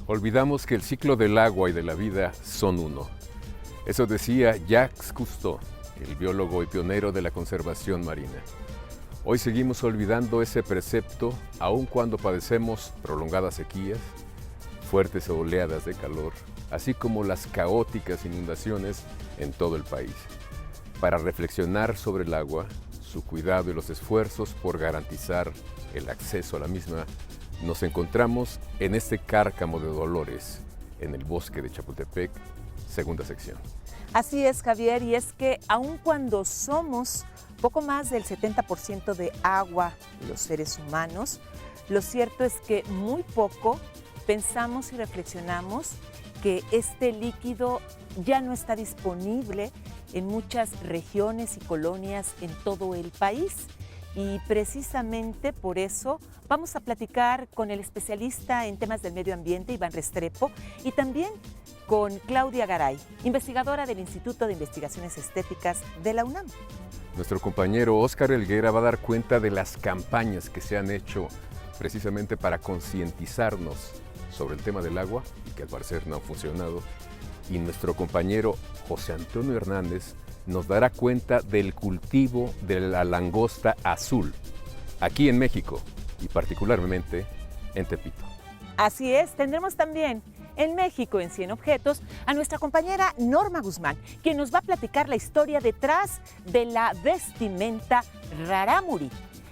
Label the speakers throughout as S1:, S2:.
S1: Olvidamos que el ciclo del agua y de la vida son uno. Eso decía Jacques Cousteau, el biólogo y pionero de la conservación marina. Hoy seguimos olvidando ese precepto, aun cuando padecemos prolongadas sequías, fuertes oleadas de calor, así como las caóticas inundaciones en todo el país. Para reflexionar sobre el agua, su cuidado y los esfuerzos por garantizar el acceso a la misma, nos encontramos en este cárcamo de dolores, en el bosque de Chapultepec, segunda sección.
S2: Así es, Javier, y es que aun cuando somos poco más del 70% de agua los seres humanos, lo cierto es que muy poco pensamos y reflexionamos que este líquido ya no está disponible en muchas regiones y colonias en todo el país. Y precisamente por eso vamos a platicar con el especialista en temas del medio ambiente, Iván Restrepo, y también con Claudia Garay, investigadora del Instituto de Investigaciones Estéticas de la UNAM.
S1: Nuestro compañero Óscar Helguera va a dar cuenta de las campañas que se han hecho precisamente para concientizarnos sobre el tema del agua y que al parecer no han funcionado. Y nuestro compañero José Antonio Hernández nos dará cuenta del cultivo de la langosta azul aquí en México y particularmente en Tepito.
S2: Así es, tendremos también en México en 100 objetos a nuestra compañera Norma Guzmán, quien nos va a platicar la historia detrás de la vestimenta rarámuri.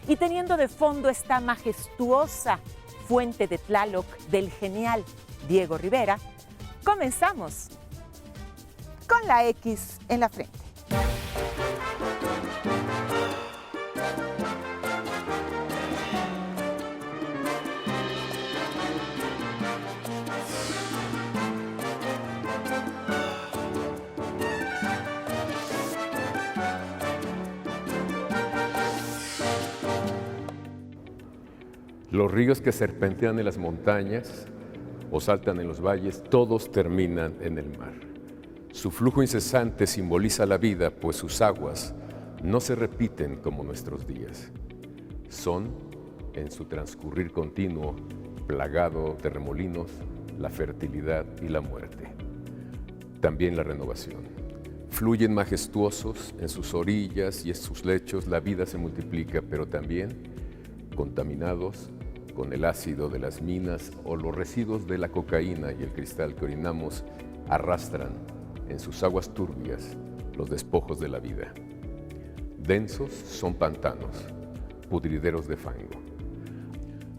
S2: Y teniendo de fondo esta majestuosa fuente de Tlaloc del genial Diego Rivera, comenzamos con la X en la frente.
S1: Los ríos que serpentean en las montañas o saltan en los valles, todos terminan en el mar. Su flujo incesante simboliza la vida, pues sus aguas no se repiten como nuestros días. Son, en su transcurrir continuo, plagado de remolinos, la fertilidad y la muerte. También la renovación. Fluyen majestuosos en sus orillas y en sus lechos, la vida se multiplica, pero también contaminados con el ácido de las minas o los residuos de la cocaína y el cristal que orinamos, arrastran en sus aguas turbias los despojos de la vida. Densos son pantanos, pudrideros de fango.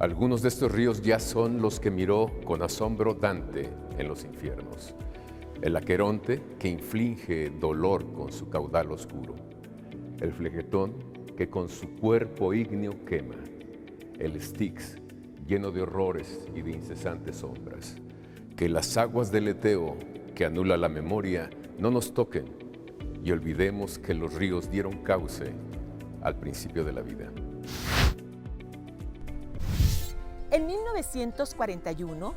S1: Algunos de estos ríos ya son los que miró con asombro Dante en los infiernos. El Aqueronte, que inflige dolor con su caudal oscuro. El Flegetón, que con su cuerpo ígneo quema. El Styx, lleno de horrores y de incesantes sombras. Que las aguas del Eteo, que anula la memoria, no nos toquen y olvidemos que los ríos dieron cauce al principio de la vida.
S2: En 1941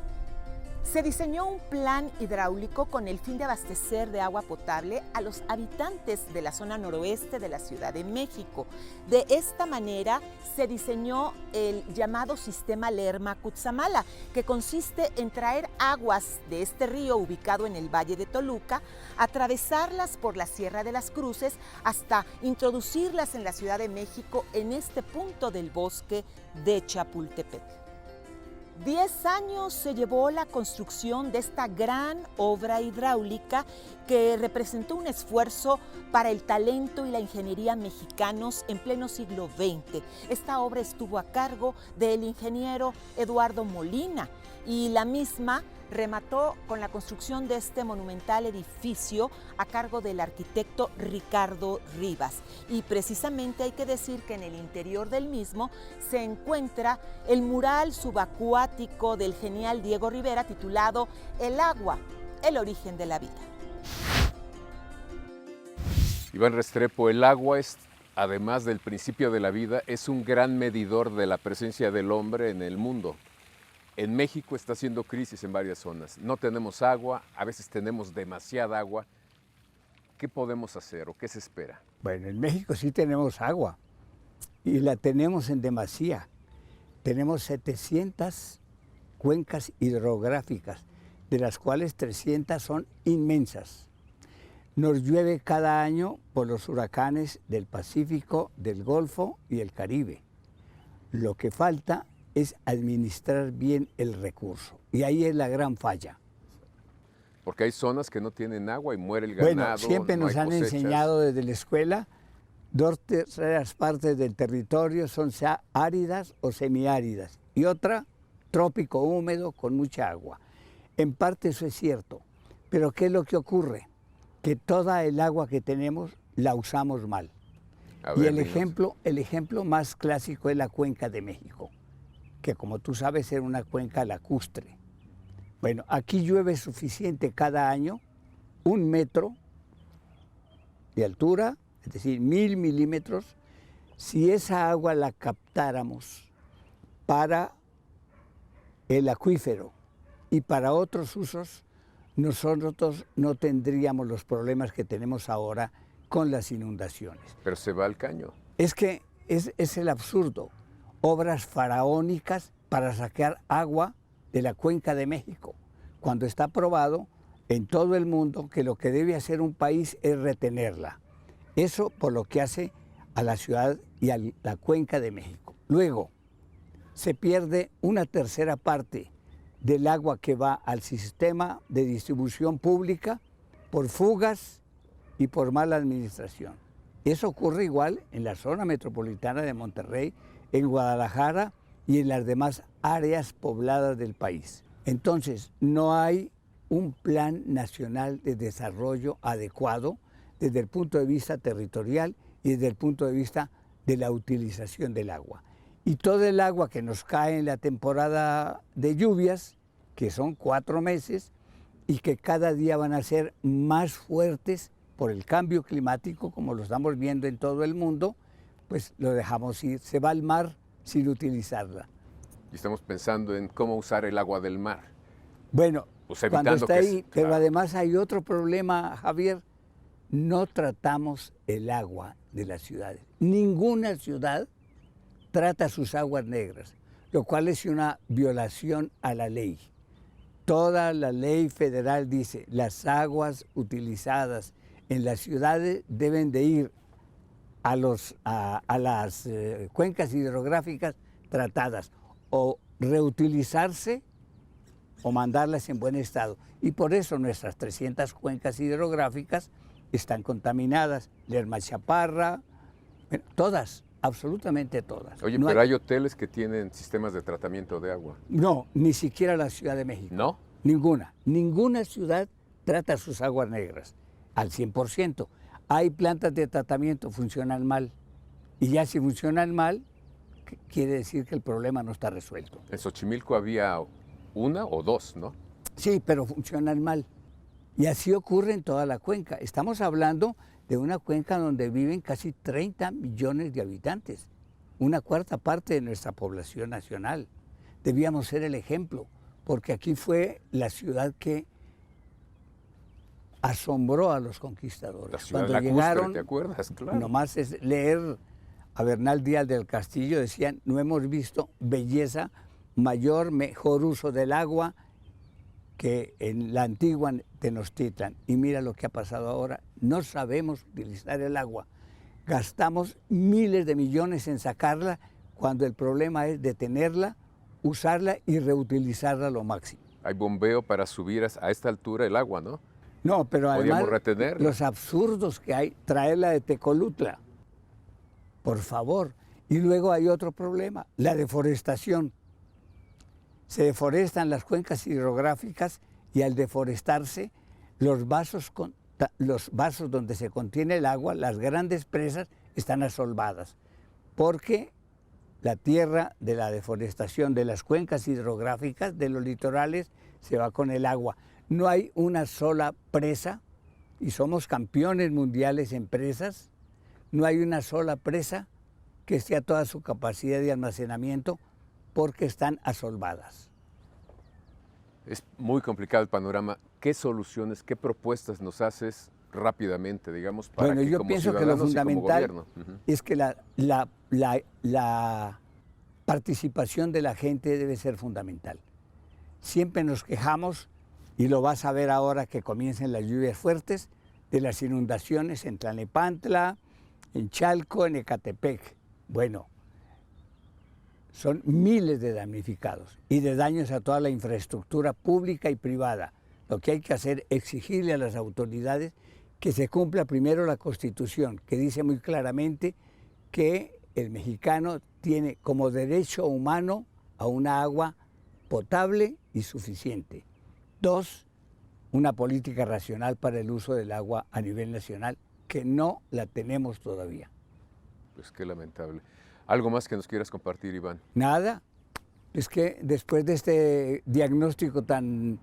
S2: se diseñó un plan hidráulico con el fin de abastecer de agua potable a los habitantes de la zona noroeste de la Ciudad de México. De esta manera se diseñó el llamado sistema Lerma-Cutzamala, que consiste en traer aguas de este río ubicado en el Valle de Toluca, atravesarlas por la Sierra de las Cruces hasta introducirlas en la Ciudad de México en este punto del bosque de Chapultepec. 10 años se llevó la construcción de esta gran obra hidráulica que representó un esfuerzo para el talento y la ingeniería mexicanos en pleno siglo XX. Esta obra estuvo a cargo del ingeniero Eduardo Molina y la misma remató con la construcción de este monumental edificio a cargo del arquitecto Ricardo Rivas. Y precisamente hay que decir que en el interior del mismo se encuentra el mural subacuático del genial Diego Rivera titulado El agua, el origen de la vida.
S1: Iván Restrepo, el agua es, además del principio de la vida, es un gran medidor de la presencia del hombre en el mundo. En México está haciendo crisis en varias zonas. No tenemos agua, a veces tenemos demasiada agua. ¿Qué podemos hacer o qué se espera?
S3: Bueno, en México sí tenemos agua y la tenemos en demasía. Tenemos 700 cuencas hidrográficas de las cuales 300 son inmensas. Nos llueve cada año por los huracanes del Pacífico, del Golfo y el Caribe. Lo que falta es administrar bien el recurso. Y ahí es la gran falla.
S1: Porque hay zonas que no tienen agua y muere el
S3: Bueno,
S1: ganado.
S3: siempre
S1: no
S3: nos
S1: hay
S3: han
S1: cosechas.
S3: enseñado desde la escuela, 2/3 partes del territorio son áridas o semiáridas y otra trópico húmedo con mucha agua. En parte eso es cierto, pero ¿qué es lo que ocurre? Que toda el agua que tenemos la usamos mal.
S1: A
S3: Y
S1: ver,
S3: el
S1: dinos.
S3: ejemplo más clásico es la Cuenca de México, que como tú sabes es una cuenca lacustre. Bueno, aquí llueve suficiente cada año, 1 metro de altura, es decir, 1000 milímetros. Si esa agua la captáramos para el acuífero y para otros usos, nosotros no tendríamos los problemas que tenemos ahora con las inundaciones.
S1: Pero se va al caño.
S3: Es que es el absurdo. Obras faraónicas para sacar agua de la Cuenca de México, cuando está probado en todo el mundo que lo que debe hacer un país es retenerla. Eso por lo que hace a la ciudad y a la Cuenca de México. Luego, se pierde 1/3 parte del agua que va al sistema de distribución pública por fugas y por mala administración. Eso ocurre igual en la zona metropolitana de Monterrey, en Guadalajara y en las demás áreas pobladas del país. Entonces, no hay un plan nacional de desarrollo adecuado desde el punto de vista territorial y desde el punto de vista de la utilización del agua. Y todo el agua que nos cae en la temporada de lluvias, que son 4 meses, y que cada día van a ser más fuertes por el cambio climático, como lo estamos viendo en todo el mundo, pues lo dejamos ir, se va al mar sin utilizarla.
S1: Y estamos pensando en cómo usar el agua del mar.
S3: Bueno,
S1: Pues
S3: cuando
S1: evitando
S3: está
S1: que
S3: ahí, pero
S1: claro.
S3: además hay otro problema, Javier, no tratamos el agua de las ciudades. Ninguna ciudad trata sus aguas negras, lo cual es una violación a la ley. Toda la ley federal dice las aguas utilizadas en las ciudades deben de ir a las cuencas hidrográficas tratadas o reutilizarse o mandarlas en buen estado. Y por eso nuestras 300 cuencas hidrográficas están contaminadas. Lerma Chaparra, bueno, todas, absolutamente todas.
S1: Oye,
S3: No
S1: pero hay hoteles que tienen sistemas de tratamiento de agua.
S3: No, ni siquiera la Ciudad de México.
S1: ¿No?
S3: Ninguna ciudad trata sus aguas negras al 100%. Hay plantas de tratamiento, funcionan mal. Y ya si funcionan mal, quiere decir que el problema no está resuelto.
S1: En Xochimilco había 1 o 2, ¿no?
S3: Sí, pero funcionan mal. Y así ocurre en toda la cuenca. Estamos hablando de una cuenca donde viven casi 30 millones de habitantes, 1/4 parte de nuestra población nacional. Debíamos ser el ejemplo, porque aquí fue la ciudad que asombró a los conquistadores.
S1: La ciudad
S3: Cuando
S1: lacustre,
S3: llegaron,
S1: ¿te acuerdas? Claro.
S3: nomás es leer a Bernal Díaz del Castillo, decían, no hemos visto belleza mayor, mejor uso del agua que en la antigua Tenochtitlan. Y mira lo que ha pasado ahora, no sabemos utilizar el agua. Gastamos miles de millones en sacarla cuando el problema es detenerla, usarla y reutilizarla lo máximo.
S1: Hay bombeo para subir a esta altura el agua, ¿no?
S3: No, pero además
S1: Podríamos retenerla.
S3: los absurdos que hay, traerla de Tecolutla, por favor. Y luego hay otro problema, la deforestación. Se deforestan las cuencas hidrográficas y al deforestarse, los vasos donde se contiene el agua, las grandes presas, están asolvadas, porque la tierra de la deforestación de las cuencas hidrográficas, de los litorales, se va con el agua. No hay una sola presa, y somos campeones mundiales en presas, no hay una sola presa que esté a toda su capacidad de almacenamiento porque están asolvadas.
S1: Es muy complicado el panorama. ¿Qué soluciones, qué propuestas nos haces rápidamente, digamos, para
S3: Bueno,
S1: que
S3: yo
S1: como
S3: pienso que lo
S1: ciudadanos y como
S3: fundamental
S1: gobierno? Ujú.
S3: es que la participación de la gente debe ser fundamental. Siempre nos quejamos Y lo vas a ver ahora que comiencen las lluvias fuertes, de las inundaciones en Tlalnepantla, en Chalco, en Ecatepec. Bueno, son miles de damnificados y de daños a toda la infraestructura pública y privada. Lo que hay que hacer es exigirle a las autoridades que se cumpla primero la Constitución, que dice muy claramente que el mexicano tiene como derecho humano a una agua potable y suficiente. 2, una política racional para el uso del agua a nivel nacional, que no la tenemos todavía.
S1: Pues qué lamentable. ¿Algo más que nos quieras compartir, Iván?
S3: Nada, es que después de este diagnóstico tan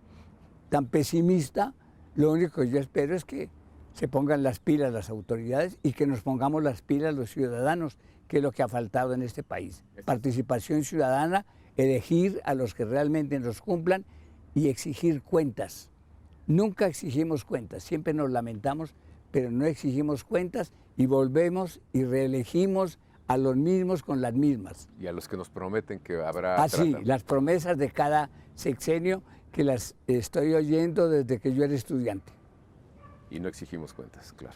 S3: pesimista, lo único que yo espero es que se pongan las pilas las autoridades y que nos pongamos las pilas los ciudadanos, que es lo que ha faltado en este país. Participación ciudadana, elegir a los que realmente nos cumplan y exigir cuentas. Nunca exigimos cuentas, siempre nos lamentamos, pero no exigimos cuentas y volvemos y reelegimos a los mismos con las mismas.
S1: Y a los que nos prometen que habrá...
S3: Así, las promesas de cada sexenio que las estoy oyendo desde que yo era estudiante.
S1: Y no exigimos cuentas, claro.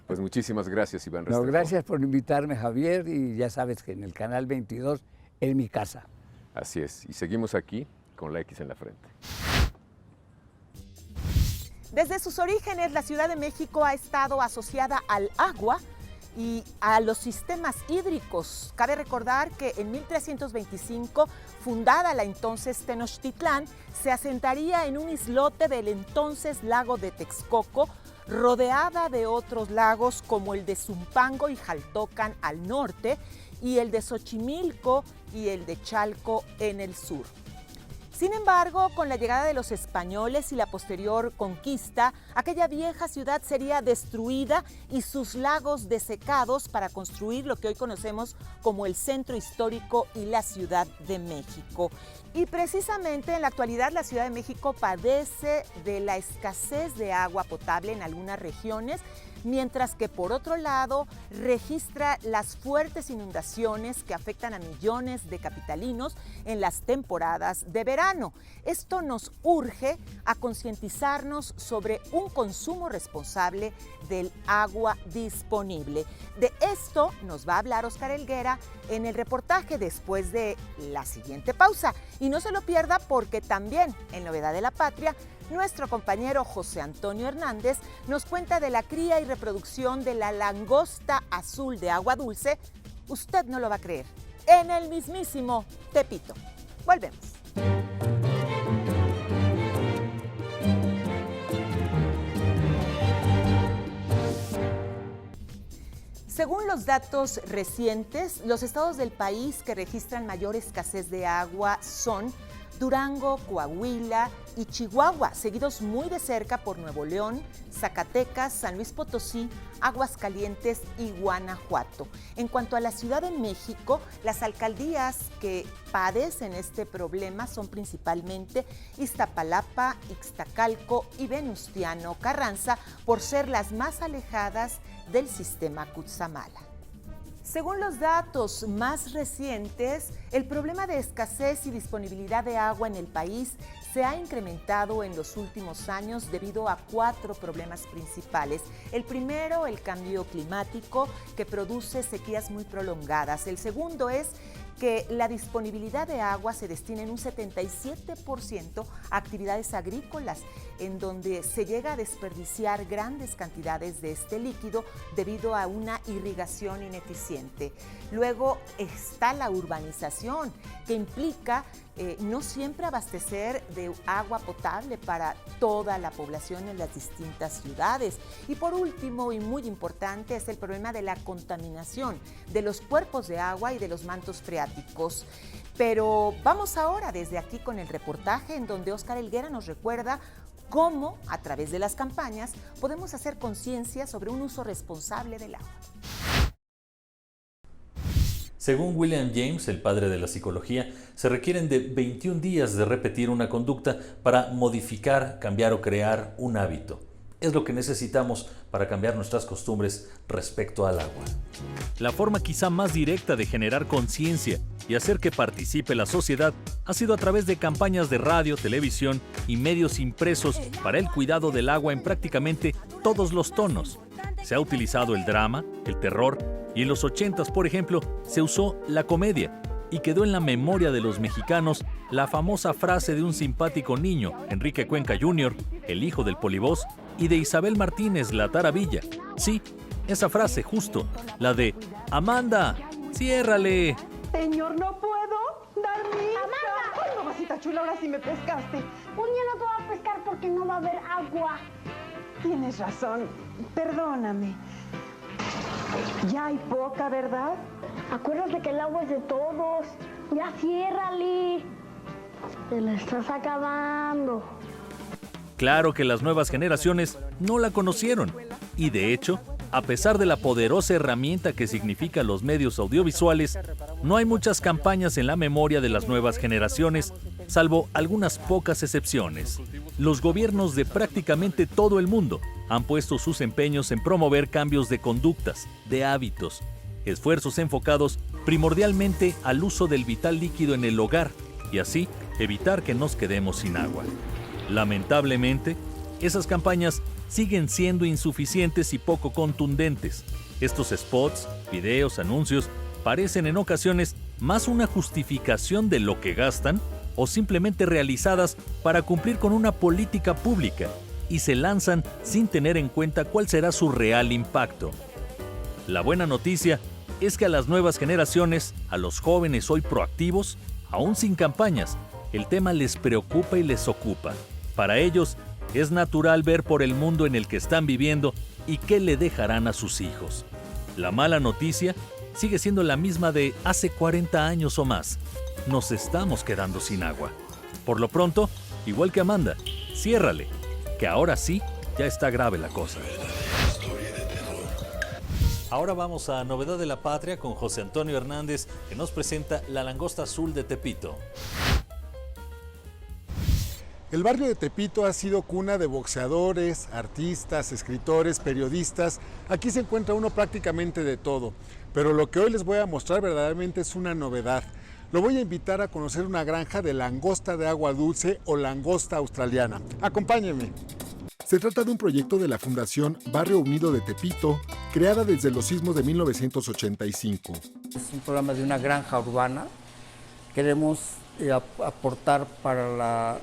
S1: Pues muchísimas gracias, Iván
S3: No,
S1: Restrepo.
S3: gracias por invitarme, Javier, y ya sabes que en el Canal 22 es mi casa.
S1: Así es, y seguimos aquí con la X en la frente.
S2: Desde sus orígenes, la Ciudad de México ha estado asociada al agua y a los sistemas hídricos. Cabe recordar que en 1325, fundada la entonces Tenochtitlán, se asentaría en un islote del entonces lago de Texcoco, rodeada de otros lagos como el de Zumpango y Jaltocan al norte y el de Xochimilco y el de Chalco en el sur. Sin embargo, con la llegada de los españoles y la posterior conquista, aquella vieja ciudad sería destruida y sus lagos desecados para construir lo que hoy conocemos como el Centro Histórico y la Ciudad de México. Y precisamente en la actualidad la Ciudad de México padece de la escasez de agua potable en algunas regiones, mientras que por otro lado registra las fuertes inundaciones que afectan a millones de capitalinos en las temporadas de verano. Esto nos urge a concientizarnos sobre un consumo responsable del agua disponible. De esto nos va a hablar Óscar Helguera en el reportaje después de la siguiente pausa. Y no se lo pierda porque también en Novedad de la Patria, nuestro compañero José Antonio Hernández nos cuenta de la cría y reproducción de la langosta azul de agua dulce. Usted no lo va a creer, en el mismísimo Tepito. Volvemos. Según los datos recientes, los estados del país que registran mayor escasez de agua son Durango, Coahuila y Chihuahua, seguidos muy de cerca por Nuevo León, Zacatecas, San Luis Potosí, Aguascalientes y Guanajuato. En cuanto a la Ciudad de México, las alcaldías que padecen este problema son principalmente Iztapalapa, Ixtacalco y Venustiano Carranza, por ser las más alejadas del sistema Cutzamala. Según los datos más recientes, el problema de escasez y disponibilidad de agua en el país se ha incrementado en los últimos años debido a 4 problemas principales. El primero, el cambio climático, que produce sequías muy prolongadas. El segundo es que la disponibilidad de agua se destina en un 77% a actividades agrícolas, en donde se llega a desperdiciar grandes cantidades de este líquido debido a una irrigación ineficiente. Luego está la urbanización, que implica no siempre abastecer de agua potable para toda la población en las distintas ciudades. Y por último, y muy importante, es el problema de la contaminación de los cuerpos de agua y de los mantos freáticos. Pero vamos ahora desde aquí con el reportaje en donde Óscar Helguera nos recuerda cómo, a través de las campañas, podemos hacer conciencia sobre un uso responsable del agua.
S4: Según William James, el padre de la psicología, se requieren de 21 días de repetir una conducta para modificar, cambiar o crear un hábito. es lo que necesitamos para cambiar nuestras costumbres respecto al agua.
S5: La forma quizá más directa de generar conciencia y hacer que participe la sociedad ha sido a través de campañas de radio, televisión y medios impresos para el cuidado del agua en prácticamente todos los tonos. Se ha utilizado el drama, el terror y en los 80s, por ejemplo, se usó la comedia y quedó en la memoria de los mexicanos la famosa frase de un simpático niño, Enrique Cuenca Jr., el hijo del Polivoz, y de Isabel Martínez, la Taravilla. Sí, esa frase justo, la de «Amanda, ciérrale».
S6: Señor, no puedo dar mi... ¡Amanda! ¡Ay, mamacita chula, ahora sí me pescaste!
S7: Un día no te voy a pescar porque no va a haber agua.
S6: Tienes razón, perdóname. Ya hay poca, ¿verdad?
S7: Acuérdate que el agua es de todos. Ya ciérrale. Te la estás acabando.
S5: Claro que las nuevas generaciones no la conocieron y de hecho, a pesar de la poderosa herramienta que significan los medios audiovisuales, no hay muchas campañas en la memoria de las nuevas generaciones, salvo algunas pocas excepciones. Los gobiernos de prácticamente todo el mundo han puesto sus empeños en promover cambios de conductas, de hábitos, esfuerzos enfocados primordialmente al uso del vital líquido en el hogar y así evitar que nos quedemos sin agua. Lamentablemente, esas campañas siguen siendo insuficientes y poco contundentes. Estos spots, videos, anuncios parecen en ocasiones más una justificación de lo que gastan o simplemente realizadas para cumplir con una política pública y se lanzan sin tener en cuenta cuál será su real impacto. La buena noticia es que a las nuevas generaciones, a los jóvenes hoy proactivos, aún sin campañas, el tema les preocupa y les ocupa. Para ellos, es natural ver por el mundo en el que están viviendo y qué le dejarán a sus hijos. La mala noticia sigue siendo la misma de hace 40 años o más. Nos estamos quedando sin agua. Por lo pronto, igual que Amanda, ciérrale, que ahora sí ya está grave la cosa.
S4: Ahora vamos a Novedad de la Patria con José Antonio Hernández, que nos presenta la langosta azul de Tepito.
S8: El barrio de Tepito ha sido cuna de boxeadores, artistas, escritores, periodistas. Aquí se encuentra uno prácticamente de todo. Pero lo que hoy les voy a mostrar verdaderamente es una novedad. Lo voy a invitar a conocer una granja de langosta de agua dulce o langosta australiana. Acompáñenme. Se trata de un proyecto de la Fundación Barrio Unido de Tepito, creada desde los sismos de 1985.
S3: Es un programa de una granja urbana. Queremos aportar para la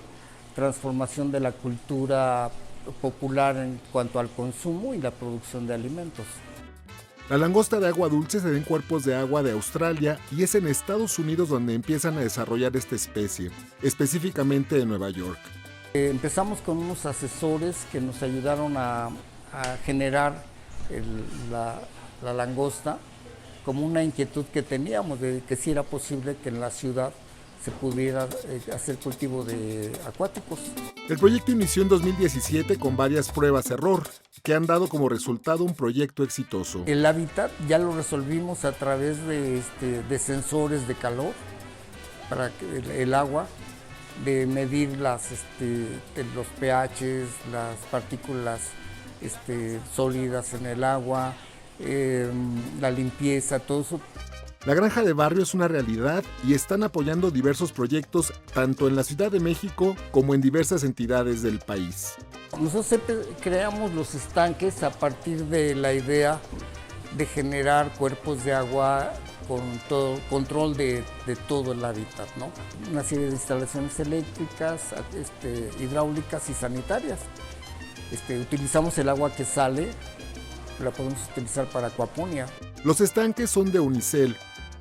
S3: transformación de la cultura popular en cuanto al consumo y la producción de alimentos.
S8: La langosta de agua dulce se da en cuerpos de agua de Australia y es en Estados Unidos donde empiezan a desarrollar esta especie, específicamente en Nueva York.
S3: Empezamos con unos asesores que nos ayudaron a generar la langosta como una inquietud que teníamos de que si era posible que en la ciudad se pudiera hacer cultivo de acuáticos.
S8: El proyecto inició en 2017 con varias pruebas-error que han dado como resultado un proyecto exitoso.
S3: El hábitat ya lo resolvimos a través de sensores de calor para que el agua, de medir los pHs, las partículas sólidas en el agua, la limpieza, todo eso.
S8: La granja de barrio es una realidad y están apoyando diversos proyectos tanto en la Ciudad de México como en diversas entidades del país.
S3: Nosotros creamos los estanques a partir de la idea de generar cuerpos de agua con todo control de todo el hábitat, ¿no? Una serie de instalaciones eléctricas, hidráulicas y sanitarias. Utilizamos el agua que sale, la podemos utilizar para acuaponía.
S8: Los estanques son de unicel.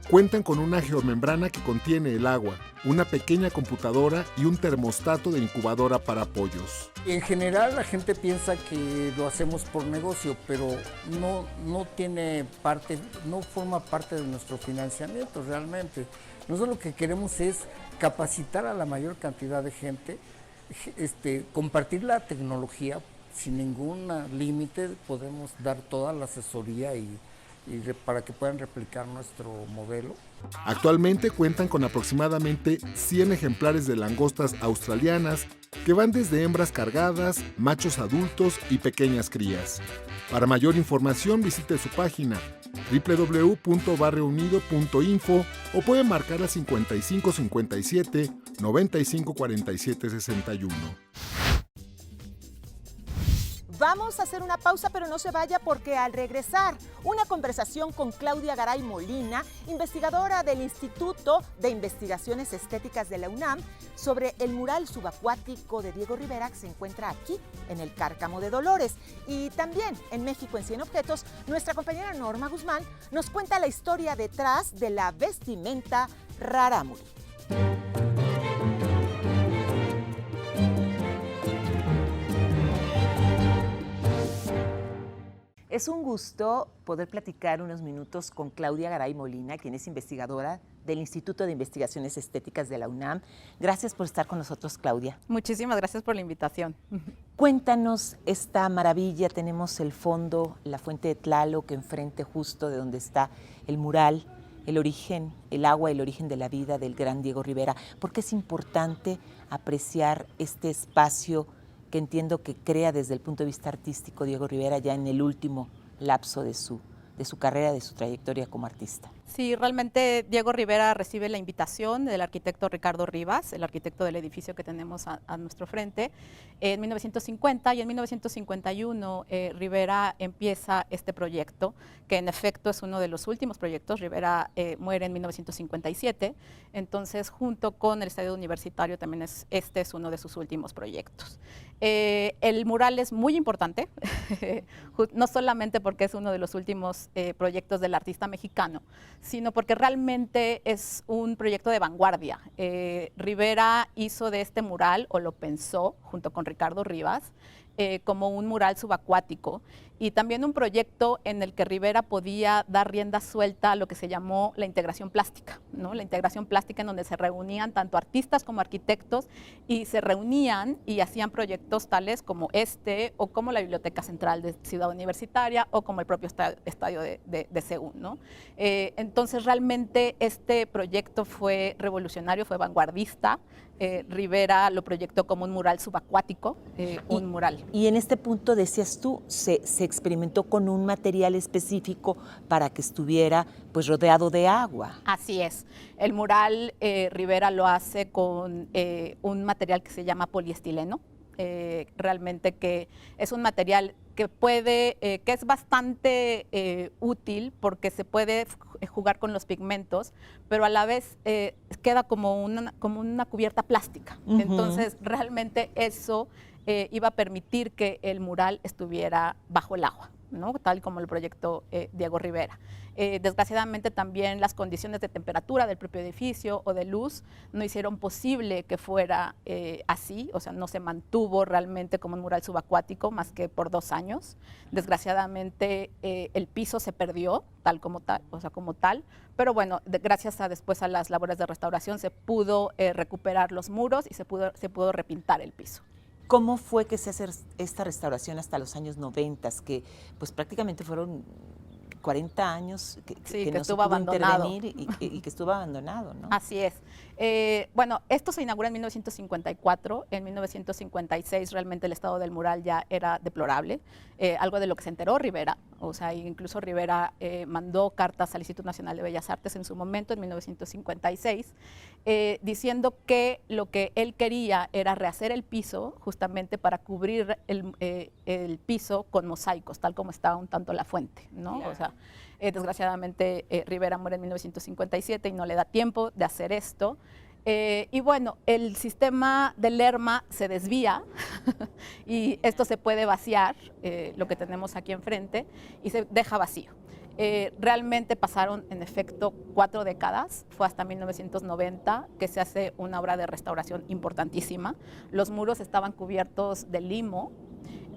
S8: Cuentan con una geomembrana que contiene el agua, una pequeña computadora y un termostato de incubadora para pollos.
S3: En general la gente piensa que lo hacemos por negocio, pero no forma parte de nuestro financiamiento realmente. Nosotros lo que queremos es capacitar a la mayor cantidad de gente, compartir la tecnología sin ningún límite, podemos dar toda la asesoría y para que puedan replicar nuestro modelo.
S8: Actualmente cuentan con aproximadamente 100 ejemplares de langostas australianas que van desde hembras cargadas, machos adultos y pequeñas crías. Para mayor información visite su página www.barriounido.info o puede marcar al 5557 9547 61.
S2: Vamos a hacer una pausa, pero no se vaya porque al regresar, una conversación con Claudia Garay Molina, investigadora del Instituto de Investigaciones Estéticas de la UNAM, sobre el mural subacuático de Diego Rivera que se encuentra aquí, en el Cárcamo de Dolores. Y también en México en 100 objetos, nuestra compañera Norma Guzmán nos cuenta la historia detrás de la vestimenta rarámuri. Es un gusto poder platicar unos minutos con Claudia Garay Molina, quien es investigadora del Instituto de Investigaciones Estéticas de la UNAM. Gracias por estar con nosotros, Claudia.
S9: Muchísimas gracias por la invitación.
S2: Cuéntanos esta maravilla. Tenemos el fondo, la fuente de Tlaloc, enfrente justo de donde está el mural, el origen, el agua, el origen de la vida del gran Diego Rivera. ¿Por qué es importante apreciar este espacio que entiendo que crea desde el punto de vista artístico Diego Rivera ya en el último lapso de su carrera, de su trayectoria como artista?
S9: Sí, realmente Diego Rivera recibe la invitación del arquitecto Ricardo Rivas, el arquitecto del edificio que tenemos a nuestro frente, en 1950, y en 1951 Rivera empieza este proyecto, que en efecto es uno de los últimos proyectos. Rivera muere en 1957, entonces junto con el Estadio Universitario también este es uno de sus últimos proyectos. El mural es muy importante, no solamente porque es uno de los últimos proyectos del artista mexicano, sino porque realmente es un proyecto de vanguardia. Rivera hizo de este mural, o lo pensó junto con Ricardo Rivas, como un mural subacuático, y también un proyecto en el que Rivera podía dar rienda suelta a lo que se llamó la integración plástica, ¿no? La integración plástica en donde se reunían tanto artistas como arquitectos, y se reunían y hacían proyectos tales como este, o como la Biblioteca Central de Ciudad Universitaria, o como el propio estadio de Seúl, ¿no? Entonces realmente este proyecto fue revolucionario, fue vanguardista. Rivera lo proyectó como un mural subacuático, un mural.
S2: Y en este punto, decías tú, se experimentó con un material específico para que estuviera pues rodeado de agua.
S9: Así es. El mural Rivera lo hace con un material que se llama poliestileno. Realmente que es un material que que es bastante útil porque se puede jugar con los pigmentos, pero a la vez queda como una cubierta plástica. Entonces realmente eso iba a permitir que el mural estuviera bajo el agua, ¿no? Tal como el proyecto Diego Rivera. Desgraciadamente también las condiciones de temperatura del propio edificio o de luz no hicieron posible que fuera así, o sea, no se mantuvo realmente como un mural subacuático más que por 2 años. Desgraciadamente el piso se perdió como tal, pero bueno, gracias después a las labores de restauración se pudo recuperar los muros y se pudo repintar el piso.
S2: ¿Cómo fue que se hace esta restauración hasta los años 90, que pues prácticamente fueron 40 años que no
S9: estuvo abandonado
S2: y que estuvo abandonado, ¿no?
S9: Así es. Bueno, esto se inaugura en 1954. En 1956 realmente el estado del mural ya era deplorable, algo de lo que se enteró Rivera. O sea, incluso Rivera mandó cartas al Instituto Nacional de Bellas Artes en su momento, en 1956, diciendo que lo que él quería era rehacer el piso justamente para cubrir el piso con mosaicos, tal como estaba un tanto la fuente, ¿no? Claro. O sea, desgraciadamente Rivera muere en 1957 y no le da tiempo de hacer esto. Y bueno, el sistema del Lerma se desvía y esto se puede vaciar, lo que tenemos aquí enfrente, y se deja vacío. Realmente pasaron en efecto 4 décadas, fue hasta 1990 que se hace una obra de restauración importantísima. Los muros estaban cubiertos de limo.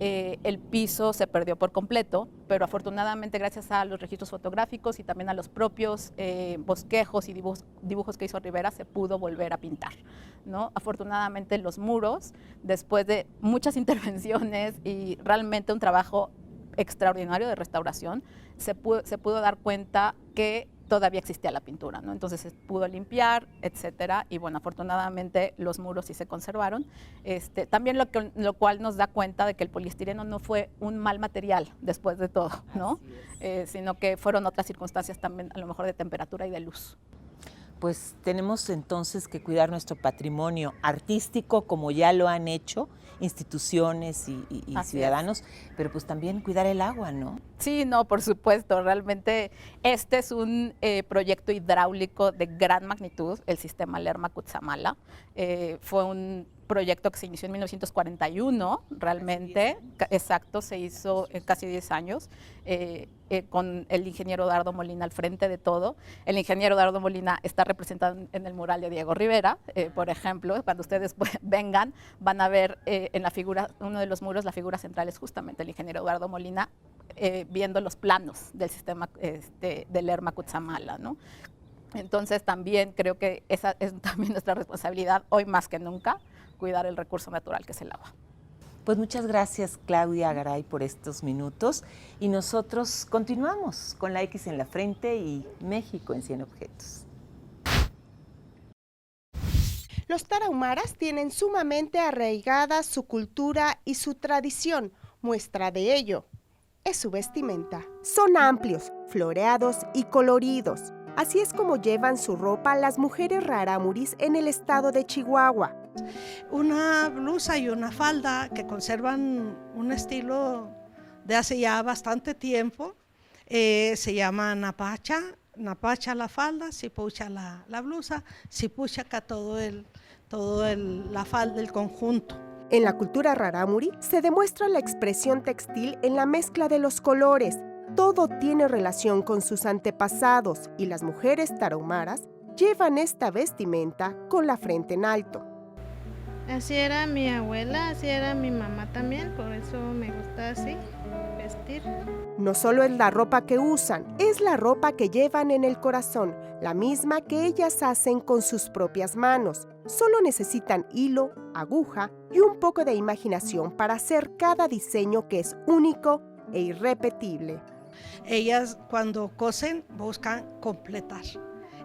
S9: El piso se perdió por completo, pero afortunadamente gracias a los registros fotográficos y también a los propios bosquejos y dibujos que hizo Rivera se pudo volver a pintar, ¿no? Afortunadamente los muros, después de muchas intervenciones y realmente un trabajo extraordinario de restauración, se pudo dar cuenta que todavía existía la pintura, ¿no? Entonces se pudo limpiar, etcétera, y bueno, afortunadamente los muros sí se conservaron. También lo cual nos da cuenta de que el poliestireno no fue un mal material después de todo, ¿no? Sino que fueron otras circunstancias también, a lo mejor de temperatura y de luz.
S2: Pues tenemos entonces que cuidar nuestro patrimonio artístico como ya lo han hecho instituciones y ciudadanos, pero pues también cuidar el agua, ¿no?
S9: Sí, no, por supuesto. Realmente este es un proyecto hidráulico de gran magnitud, el sistema Lerma-Cutzamala. Fue un proyecto que se inició en 1941, realmente, exacto, se hizo casi 10 años, con el ingeniero Dardo Molina al frente de todo. El ingeniero Dardo Molina está representado en el mural de Diego Rivera, por ejemplo. Cuando ustedes vengan, van a ver en la figura, uno de los muros, la figura central es justamente el ingeniero Dardo Molina, viendo los planos del sistema del Lerma-Cutzamala, ¿no? Entonces también creo que esa es también nuestra responsabilidad, hoy más que nunca, cuidar el recurso natural que es el agua.
S2: Pues muchas gracias, Claudia Garay, por estos minutos, y nosotros continuamos con la X en la frente y México en 100 objetos.
S10: Los tarahumaras tienen sumamente arraigada su cultura y su tradición. Muestra de ello es su vestimenta. Son amplios, floreados y coloridos. Así es como llevan su ropa las mujeres rarámuris en el estado de Chihuahua.
S11: Una blusa y una falda que conservan un estilo de hace ya bastante tiempo. Se llama napacha. Napacha la falda, sipucha la blusa, sipuchaca la falda, el conjunto.
S10: En la cultura rarámuri se demuestra la expresión textil en la mezcla de los colores. Todo tiene relación con sus antepasados y las mujeres tarahumaras llevan esta vestimenta con la frente en alto.
S12: Así era mi abuela, así era mi mamá también, por eso me gusta así vestir.
S10: No solo es la ropa que usan, es la ropa que llevan en el corazón, la misma que ellas hacen con sus propias manos. Solo necesitan hilo, aguja y un poco de imaginación para hacer cada diseño que es único e irrepetible.
S11: Ellas cuando cosen buscan completar.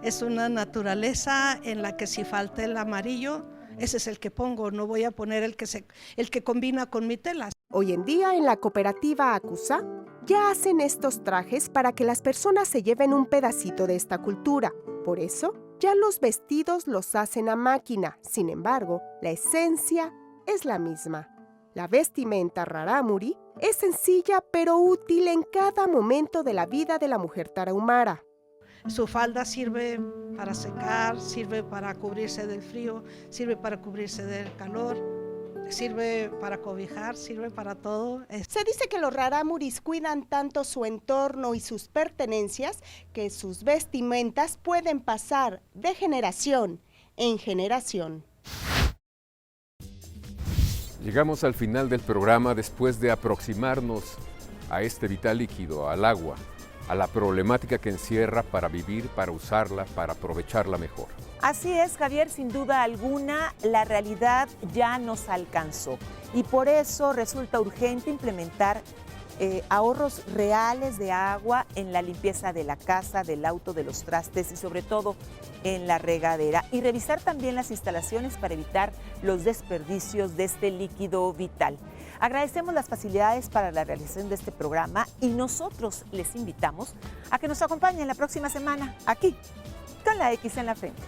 S11: Es una naturaleza en la que si falta el amarillo, ese es el que pongo, no voy a poner el que combina con mi tela.
S10: Hoy en día en la cooperativa Acusa ya hacen estos trajes para que las personas se lleven un pedacito de esta cultura. Por eso ya los vestidos los hacen a máquina. Sin embargo, la esencia es la misma. La vestimenta rarámuri es sencilla pero útil en cada momento de la vida de la mujer tarahumara.
S11: Su falda sirve para secar, sirve para cubrirse del frío, sirve para cubrirse del calor, sirve para cobijar, sirve para todo.
S10: Se dice que los rarámuris cuidan tanto su entorno y sus pertenencias que sus vestimentas pueden pasar de generación en generación.
S1: Llegamos al final del programa después de aproximarnos a este vital líquido, al agua, a la problemática que encierra para vivir, para usarla, para aprovecharla mejor.
S2: Así es, Javier, sin duda alguna, la realidad ya nos alcanzó y por eso resulta urgente implementar ahorros reales de agua en la limpieza de la casa, del auto, de los trastes y sobre todo en la regadera, y revisar también las instalaciones para evitar los desperdicios de este líquido vital. Agradecemos las facilidades para la realización de este programa y nosotros les invitamos a que nos acompañen la próxima semana aquí con la X en la frente.